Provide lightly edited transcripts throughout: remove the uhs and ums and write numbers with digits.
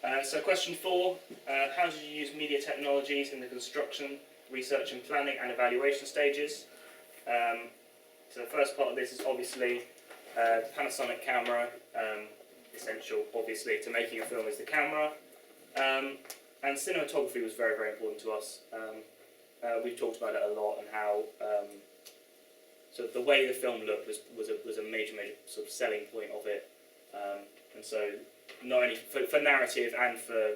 So question 4, how did you use media technologies in the construction, research and planning and evaluation stages? So the first part of this is obviously the Panasonic camera, essential obviously to making a film is the camera, and cinematography was very, very important to us. We've talked about it a lot and how sort of the way the film looked was a major sort of selling point of it, and so not only for narrative and for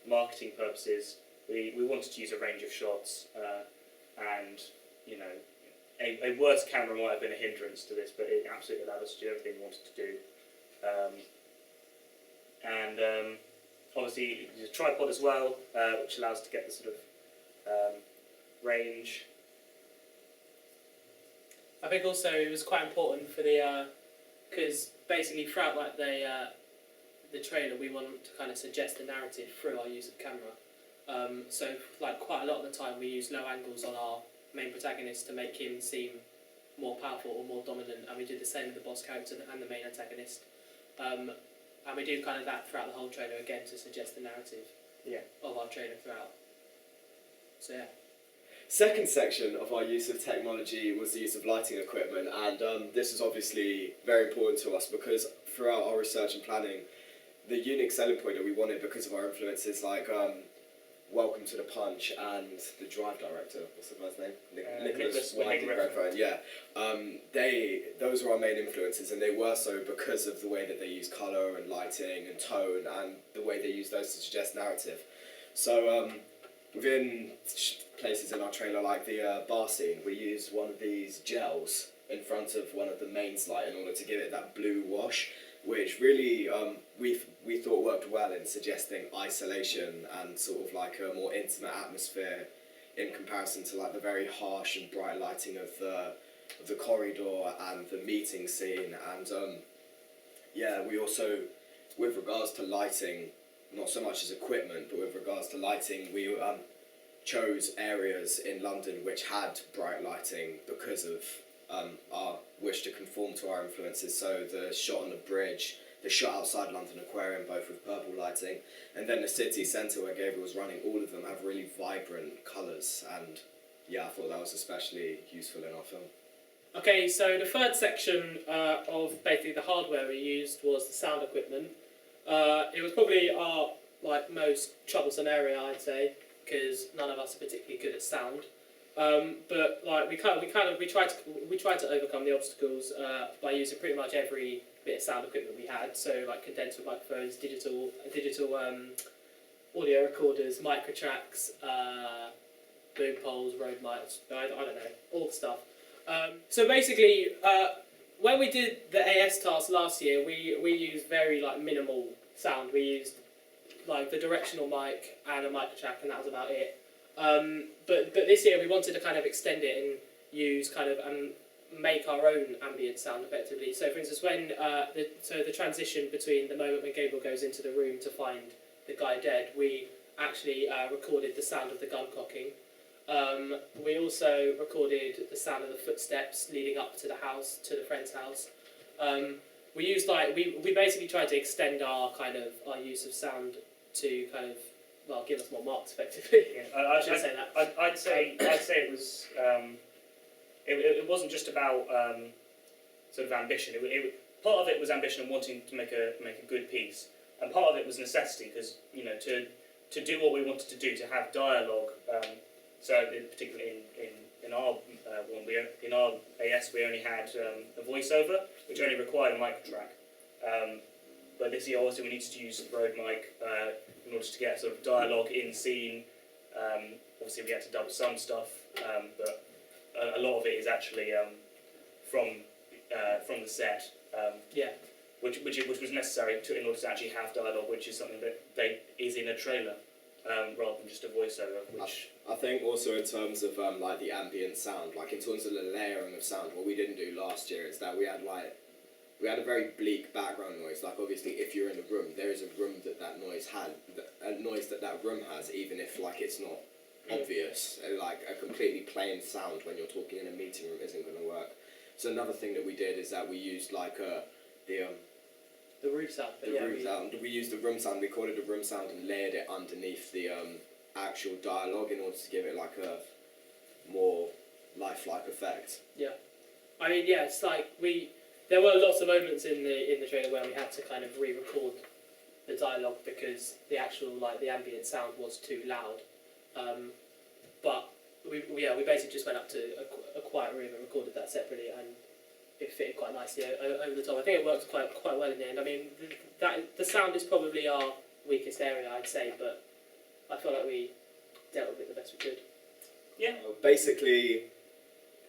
marketing purposes, we wanted to use a range of shots, and you know, a worse camera might have been a hindrance to this, but it absolutely allowed us to do everything we wanted to do. And obviously there's a tripod as well, which allows us to get the sort of range. I think also it was quite important for the, because basically throughout like the trailer we want to kind of suggest the narrative through our use of camera. So like quite a lot of the time we use low angles on our main protagonist to make him seem more powerful or more dominant, and we did the same with the boss character and the main antagonist. And we do kind of that throughout the whole trailer again to suggest the narrative of our trailer throughout. So yeah. Second section of our use of technology was the use of lighting equipment, and this is obviously very important to us because throughout our research and planning, the unique selling point that we wanted because of our influences like Welcome to the Punch and the Drive director, what's the guy's name? Nicholas Winding Refn. Yeah, those were our main influences, and they were so because of the way that they use colour and lighting and tone and the way they use those to suggest narrative. So within places in our trailer like the bar scene, we used one of these gels in front of one of the mains light in order to give it that blue wash, which really we thought worked well in suggesting isolation and sort of like a more intimate atmosphere in comparison to like the very harsh and bright lighting of the corridor and the meeting scene. And yeah, we also, with regards to lighting, not so much as equipment, but with regards to lighting, we chose areas in London which had bright lighting because of our wish to conform to our influences. So the shot on the bridge, the shot outside London Aquarium, both with purple lighting, and then the city centre where Gabriel was running, all of them have really vibrant colours, and yeah, I thought that was especially useful in our film. Okay, so the third section of basically the hardware we used was the sound equipment. It was probably our most troublesome area, I'd say, because none of us are particularly good at sound. But like we tried to overcome the obstacles by using pretty much every bit of sound equipment we had. So like condenser microphones, digital audio recorders, microtracks, boom poles, road mics. I don't know, all the stuff. So basically, when we did the AS task last year, we used very minimal sound. We used like the directional mic and a microtrack, and that was about it. But this year we wanted to kind of extend it and use kind of make our own ambient sound effectively. So for instance, when the transition between the moment when Gabriel goes into the room to find the guy dead, we actually recorded the sound of the gun cocking. We also recorded the sound of the footsteps leading up to the house, to the friend's house. We used we basically tried to extend our use of sound to kind of give us more marks effectively. Yeah, I'd say it was it wasn't just about sort of ambition. Part of it was ambition and wanting to make a good piece, and part of it was necessity because to do what we wanted to do, to have dialogue. So particularly in our in our AS we only had a voiceover, which only required a microtrack. But this year also we needed to use the Rode mic in order to get sort of dialogue in scene. Obviously we had to dub some stuff, but a lot of it is actually from the set. Which was necessary in order to actually have dialogue, which is something that is in a trailer rather than just a voiceover. Which I think also in terms of the ambient sound, in terms of the layering of sound, what we didn't do last year is that we had a very bleak background noise. Like obviously, if you're in a room, there is a room that noise had, a noise that room has, even if it's not obvious. A completely plain sound when you're talking in a meeting room isn't going to work. So another thing that we did is that we used the roof sound. But The yeah, room sound. We used the room sound. We called it the room sound and layered it underneath the actual dialogue in order to give it like a more lifelike effect. I mean, yeah, it's like there were lots of moments in the trailer where we had to kind of re-record the dialogue because the actual the ambient sound was too loud. But we basically just went up to a quiet room and recorded that separately, and it fitted quite nicely over the top. I think it worked quite well in the end. I mean, the sound is probably our weakest area, I'd say, but I feel like we dealt with it the best we could. Yeah. Basically,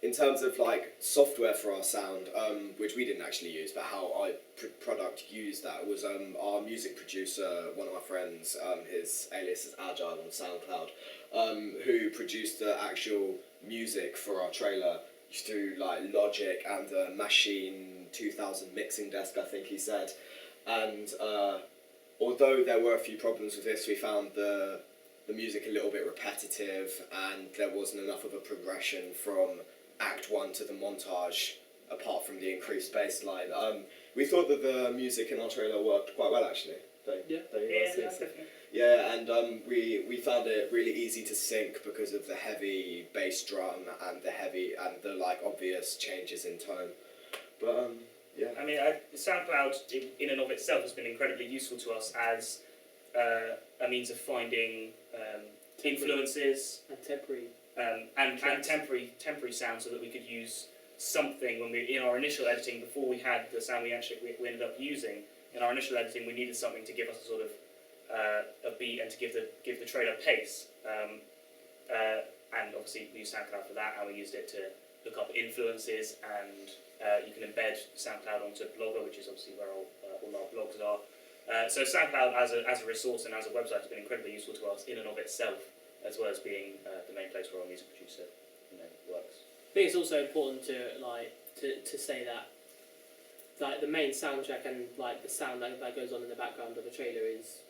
in terms of like software for our sound, which we didn't actually use, but how our product used that was our music producer, one of my friends, his alias is Agile on SoundCloud, who produced the actual music for our trailer through like Logic and the Machine 2000 mixing desk, I think he said. And although there were a few problems with this, we found the music a little bit repetitive, and there wasn't enough of a progression from Act 1 to the montage, apart from the increased bass line. We thought that the music in our trailer worked quite well, actually. Don't you guys think so? Definitely. Yeah, and we found it really easy to sync because of the heavy bass drum and the like obvious changes in tone. But yeah. I mean, SoundCloud in and of itself has been incredibly useful to us as a means of finding influences And temporary. and temporary sound, so that we could use something when we in our initial editing before we had the sound we ended up using. In our initial editing, we needed something to give us a sort of a beat and to give the trailer pace. And obviously we used SoundCloud for that, and we used it to look up influences, and you can embed SoundCloud onto Blogger, which is obviously where all our blogs are. So SoundCloud as a resource and as a website has been incredibly useful to us in and of itself, as well as being the main place where our music producer works. I think it's also important to say that the main soundtrack and the sound that goes on in the background of a trailer is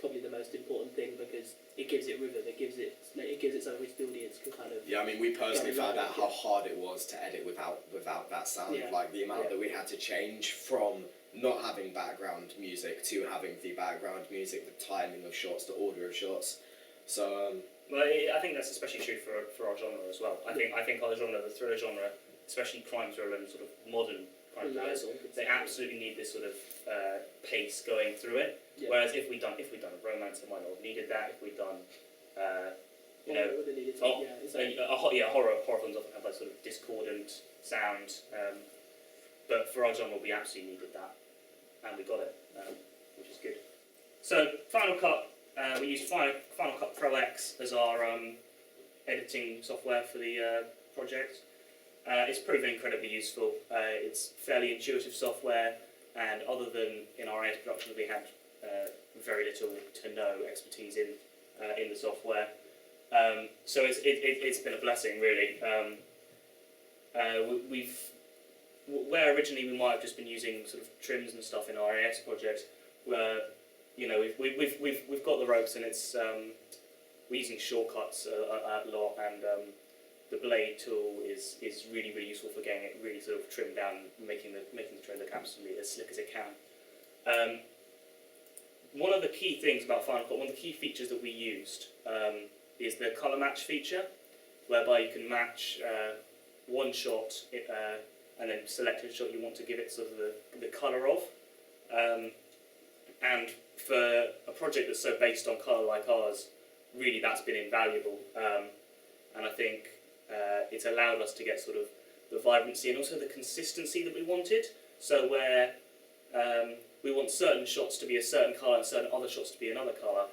probably the most important thing, because it gives it rhythm, it gives it something which the audience can kind of. Yeah, I mean, we personally found out how hard it was to edit without that sound. Yeah. Like the amount that we had to change from not having background music to having the background music, the timing of shots, the order of shots. So. Well, I think that's especially true for our genre as well. I think our genre, the thriller genre, especially crime thriller and sort of modern crime thrillers, they absolutely need this sort of pace going through it. Yeah. Whereas if we'd done a romance, it might not have needed that. If we'd done horror films often have that sort of discordant sound, but for our genre we absolutely needed that, and we got it, which is good. So Final Cut, we used Final Cut Pro X as our editing software for the project. It's proven incredibly useful. It's fairly intuitive software, and other than in our AS production, we had very little to no expertise in the software. So it's been a blessing, really. Where originally we might have just been using sort of trims and stuff in our AS project, where we've got the ropes, and it's we're using shortcuts a lot, and the blade tool is really useful for getting it really sort of trimmed down, making the trailer look absolutely as slick as it can. One of the key things about Final Cut, one of the key features that we used is the colour match feature, whereby you can match one shot and then select a shot you want to give it sort of the colour of. And for a project that's so based on colour like ours, really that's been invaluable. And I think it's allowed us to get sort of the vibrancy and also the consistency that we wanted. So where we want certain shots to be a certain colour and certain other shots to be another colour,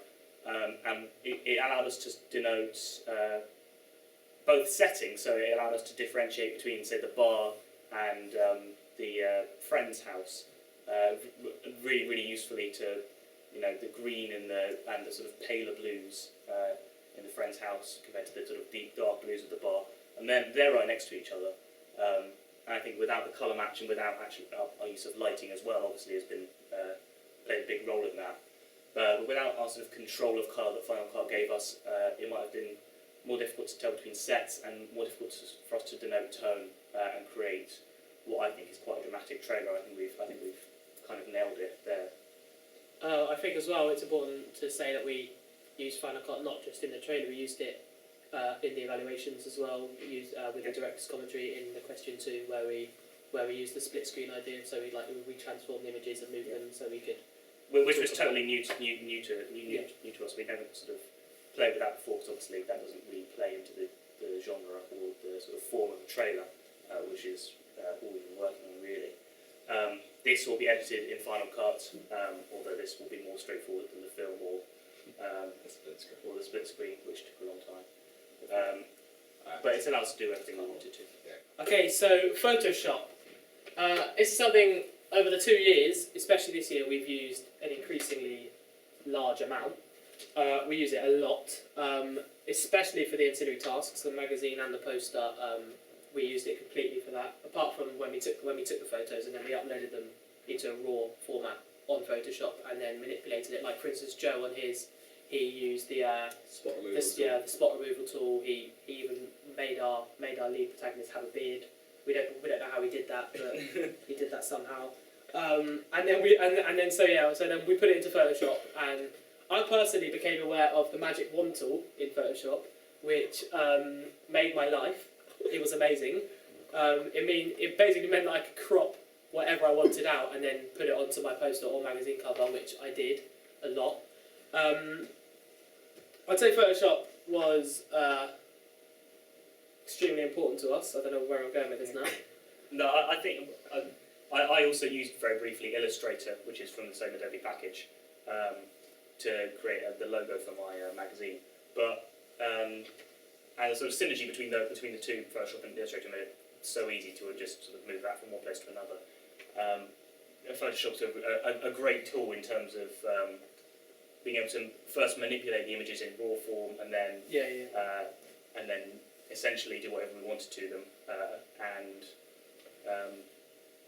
and it allowed us to denote both settings. So it allowed us to differentiate between, say, the bar and the friend's house really usefully to, the green and the sort of paler blues in the friend's house compared to the sort of deep dark blues of the bar, and then they're right next to each other. And I think without the colour match and without actually our use of lighting as well, obviously has been played a big role in that. But without our sort of control of colour that Final Cut gave us, it might have been more difficult to tell between sets and more difficult for us to denote tone and create what I think is quite a dramatic trailer. I think we've kind of nailed it there. I think as well it's important to say that we used Final Cut not just in the trailer, we used it in the evaluations as well. We used with the director's commentary in the question 2 where we used the split screen idea. So we transformed the images and moved them so we could. Which was totally new to us. We never sort of played with that before, because obviously that doesn't really play into the genre or the sort of form of a trailer, which is all we've been working on really. This will be edited in Final Cut, although this will be more straightforward than the film or the split screen, which took a long time. But it's allowed us to do everything we wanted to. Okay, so Photoshop. It's something over the 2 years, especially this year, we've used an increasingly large amount. We use it a lot, especially for the ancillary tasks, the magazine and the poster. We used it completely for that. Apart from when we took the photos and then we uploaded them into a raw format on Photoshop and then manipulated it. Like for instance, Joe on his, he used the Spot removal the spot removal tool. He even made our lead protagonist have a beard. We don't know how he did that, but he did that somehow. So then we put it into Photoshop, and I personally became aware of the magic wand tool in Photoshop, which made my life. It was amazing. It basically meant that I could crop whatever I wanted out and then put it onto my poster or magazine cover, which I did a lot. I'd say Photoshop was extremely important to us. I don't know where I'm going with this now. No, I think I also used very briefly Illustrator, which is from the same Adobe package, to create the logo for my magazine. But and the sort of synergy between the two, Photoshop and Illustrator, made it so easy to just sort of move that from one place to another. Photoshop's a great tool in terms of being able to first manipulate the images in raw form and then and then essentially do whatever we wanted to them.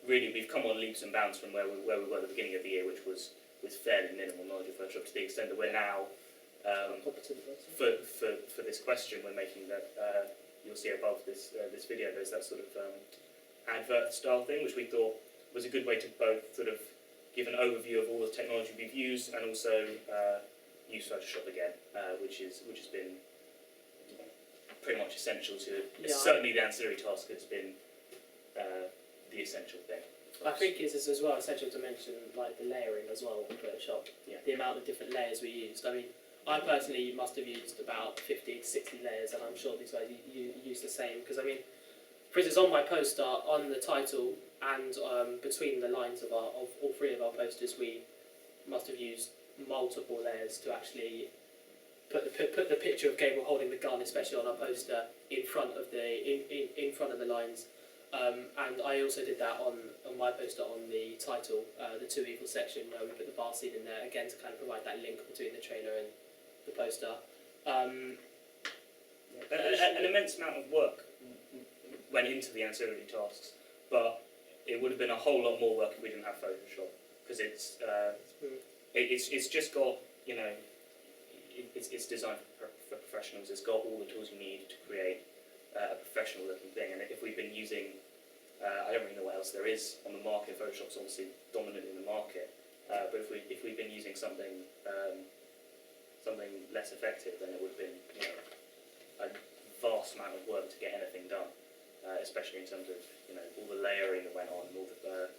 Really, we've come on leaps and bounds from where we were at the beginning of the year, which was with fairly minimal knowledge of Photoshop, to the extent that we're now for this question we're making that you'll see above this video. There's that sort of advert style thing, which we thought was a good way to both sort of give an overview of all the technology we've used and also use Photoshop again, which has been pretty much essential to certainly the ancillary task has been the essential thing. I think it's as well essential to mention like the layering as well in Photoshop. Yeah. The amount of different layers we used. I mean, I personally must have used about 50 to 60 layers, and I'm sure these guys use the same. Because I mean, for instance, on my poster, on the title, and between the lines of all 3 of our posters, we must have used multiple layers to actually put the picture of Gabriel holding the gun, especially on our poster, in front of the lines. And I also did that on my poster on the title, the 2 Eval section, where we put the bar scene in there again to kind of provide that link between the trailer and the poster. An immense amount of work went into the ancillary tasks, but it would have been a whole lot more work if we didn't have Photoshop, because it's just got, you know, it's designed for professionals. It's got all the tools you need to create a professional looking thing. And if we've been using, I don't really know what else there is on the market. Photoshop's obviously dominant in the market, but if we've been using something less effective, then it would have been, you know, a vast amount of work to get anything done. Especially in terms of, you know, all the layering that went on, and all the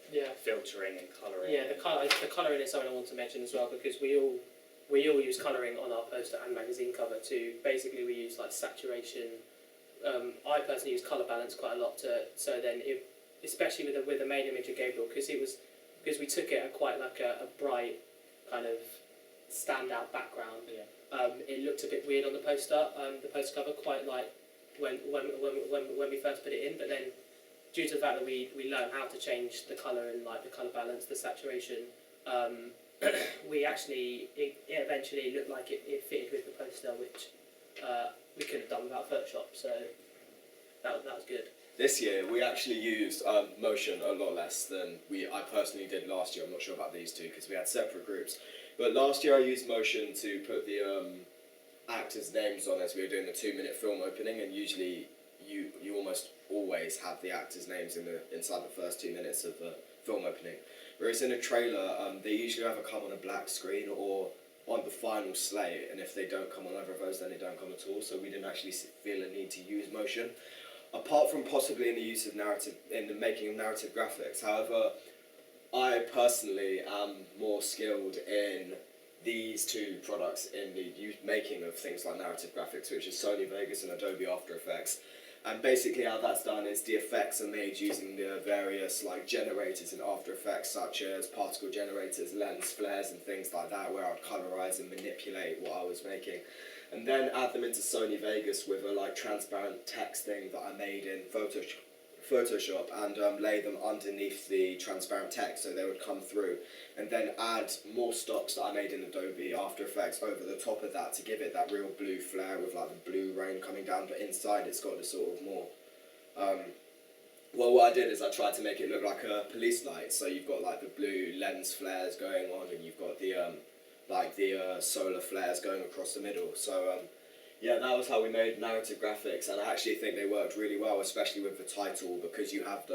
filtering and colouring. Yeah, the colouring is something I want to mention as well, because we all use colouring on our poster and magazine cover too. Basically, we use like saturation. I personally use colour balance quite a lot so then especially with the main image of Gabriel, because we took it at quite like a bright kind of standout background. Yeah. It looked a bit weird on the poster cover, quite like when we first put it in, but then due to the fact that we learned how to change the colour and like the colour balance, the saturation, we actually it eventually looked like it fitted with the poster, which we could have done without Photoshop, so that was good. This year we actually used motion a lot less than I personally did last year. I'm not sure about these two because we had separate groups, but last year I used motion to put the actors' names on as we were doing the 2-minute film opening, and usually you almost always have the actors' names inside the first 2 minutes of the film opening. Whereas in a trailer, they usually either come on a black screen or on the final slate, and if they don't come on either of those, then they don't come at all. So we didn't actually feel a need to use motion, apart from possibly in the use of narrative, in the making of narrative graphics. However, I personally am more skilled in these two products in the making of things like narrative graphics, which is Sony Vegas and Adobe After Effects. And basically how that's done is the effects are made using the various like generators in After Effects, such as particle generators, lens flares and things like that, where I'd colorize and manipulate what I was making. And then add them into Sony Vegas with a like transparent text thing that I made in Photoshop and lay them underneath the transparent text so they would come through, and then add more stops that I made in Adobe After Effects over the top of that to give it that real blue flare with like the blue rain coming down, but inside it's got this sort of more well, what I did is I tried to make it look like a police light, so you've got like the blue lens flares going on and you've got the solar flares going across the middle. So yeah, that was how we made narrative graphics, and I actually think they worked really well, especially with the title, because you have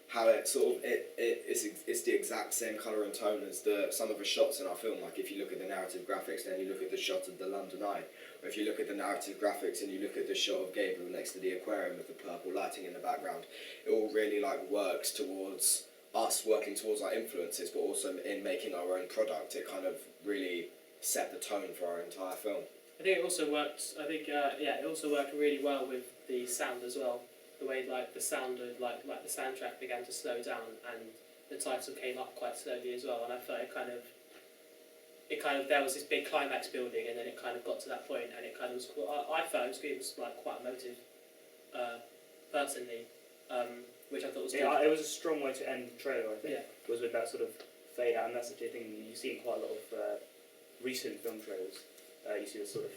how it sort of it's the exact same colour and tone as some of the shots in our film. Like if you look at the narrative graphics, then you look at the shot of the London Eye, or if you look at the narrative graphics and you look at the shot of Gabriel next to the aquarium with the purple lighting in the background, it all really like works towards us working towards our influences, but also in making our own product. It kind of really set the tone for our entire film. I think it also worked. It also worked really well with the sound as well. The way like the sound of like the soundtrack began to slow down and the title came up quite slowly as well. And I felt it kind of there was this big climax building, and then it kind of got to that point, and it kind of was. I felt it was like quite emotive, personally, which I thought was good. Yeah, it was a strong way to end the trailer. I think Yeah. was with that sort of fade out, and that's such a thing you see in quite a lot of recent film trailers. You see the sort of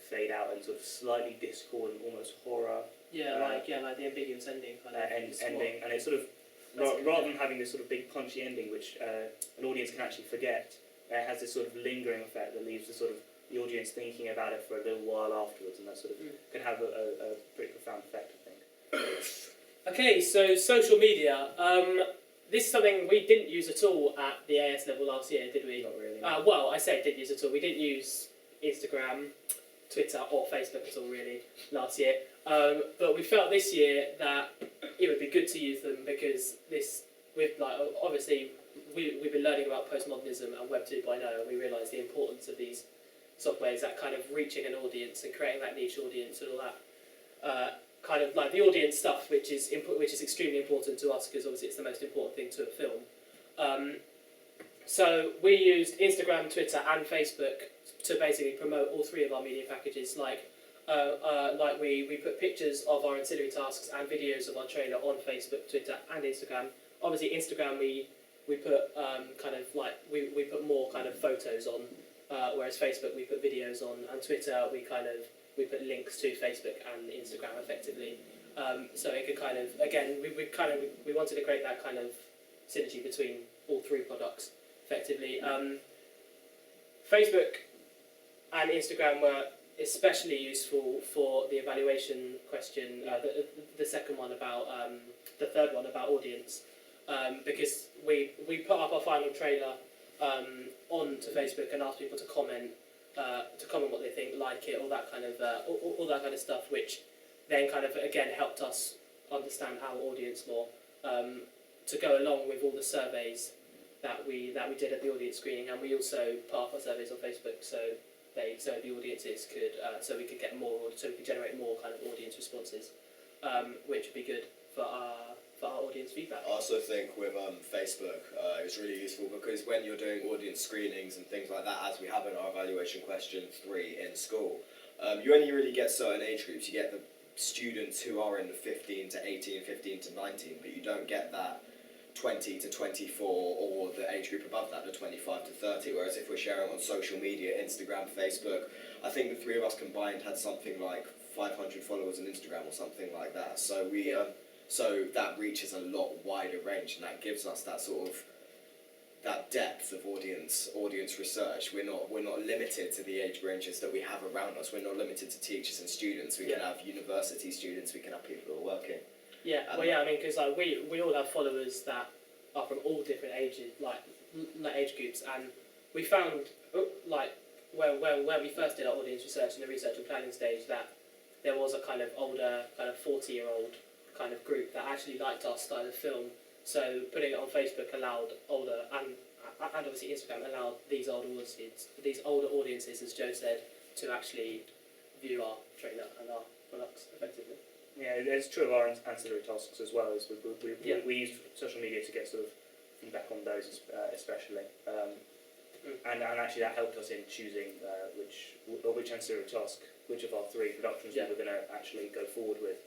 fade out and sort of slightly discordant, almost horror. Like the ambiguous ending kind of ending, and it's sort of rather than having this sort of big punchy ending, which an audience can actually forget, it has this sort of lingering effect that leaves the audience thinking about it for a little while afterwards, and that sort of can have a pretty profound effect, I think. Okay, so social media. This is something we didn't use at all at the AS level last year, did we? Not really. Well, I say didn't use at all. We didn't use Instagram, Twitter, or Facebook at all really last year. But we felt this year that it would be good to use them because obviously we've been learning about postmodernism and Web 2.0, and we realised the importance of these softwares, that kind of reaching an audience and creating that niche audience and all that. Kind of like the audience stuff, which is extremely important to us because obviously it's the most important thing to a film. So we used Instagram, Twitter, and Facebook to basically promote all three of our media packages. We put pictures of our ancillary tasks and videos of our trailer on Facebook, Twitter, and Instagram. Obviously, Instagram we put we put more kind of photos on, whereas Facebook we put videos on, and Twitter we put links to Facebook and Instagram effectively. So it could kind of we wanted to create that kind of synergy between all three products effectively. Facebook and Instagram were especially useful for the evaluation question. The second one about the third one about audience, because we put up our final trailer onto Facebook and asked people to comment what they think, like it, all that kind of stuff, which then kind of again helped us understand our audience more, to go along with all the surveys that we did at the audience screening, and we also put up our surveys on Facebook so the audiences could we could get more, so we could generate more kind of audience responses, which would be good for our audience feedback. I also think with Facebook, it's really useful because when you're doing audience screenings and things like that, as we have in our evaluation question 3 in school, you only really get certain age groups. You get the students who are in the 15 to 18, 15 to 19, but you don't get that 20 to 24 or the age group above that, the 25 to 30, whereas if we're sharing on social media, Instagram, Facebook, I think the three of us combined had something like 500 followers on Instagram or something like that. So so that reaches a lot wider range, and that gives us that sort of that depth of audience research. We're not limited to the age ranges that we have around us. We're not limited to teachers and students. We can have university students, we can have people who are working. Yeah, well, yeah, I mean, because like we all have followers that are from all different ages, like age groups, and we found like where we first did our audience research in the research and planning stage that there was a kind of older, kind of 40-year-old kind of group that actually liked our style of film. So putting it on Facebook allowed older and obviously Instagram allowed these older audiences, as Joe said, to actually view our trailer and our products effectively. Yeah, it's true of our ancillary tasks as well. As we use social media to get sort of feedback on those, especially, and actually that helped us in choosing which ancillary task, which of our 3 productions we were going to actually go forward with,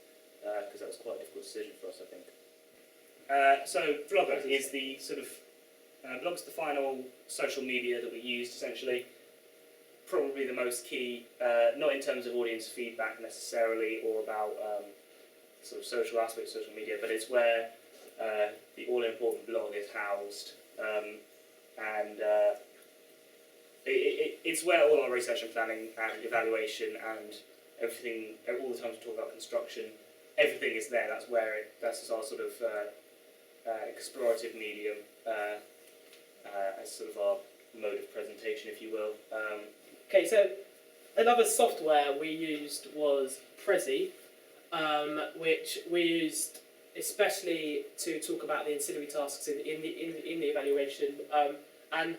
because that was quite a difficult decision for us, I think. So Blogger is the sort of Blog's the final social media that we used essentially. Probably the most key, not in terms of audience feedback necessarily, or about sort of social aspects of social media, but it's where the all-important blog is housed, and it's where all our research and planning and evaluation and everything, all the times we talk about construction, everything is there. That's our sort of explorative medium, as sort of our mode of presentation, if you will. Okay, so another software we used was Prezi, which we used especially to talk about the ancillary tasks in the evaluation. And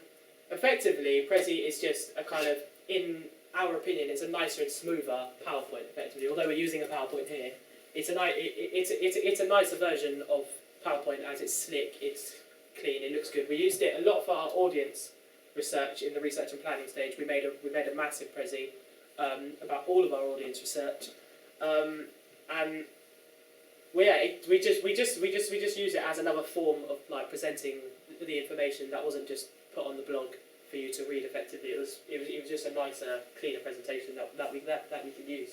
effectively, Prezi is just a kind of, in our opinion, it's a nicer and smoother PowerPoint. Effectively, although we're using a PowerPoint here, it's a nicer version of PowerPoint, as it's slick, it's clean, it looks good. We used it a lot for our audience research in the research and planning stage. We made a massive Prezi about all of our audience research, and we just use it as another form of like presenting the information that wasn't just put on the blog for you to read effectively. It was just a nicer, cleaner presentation that we can use.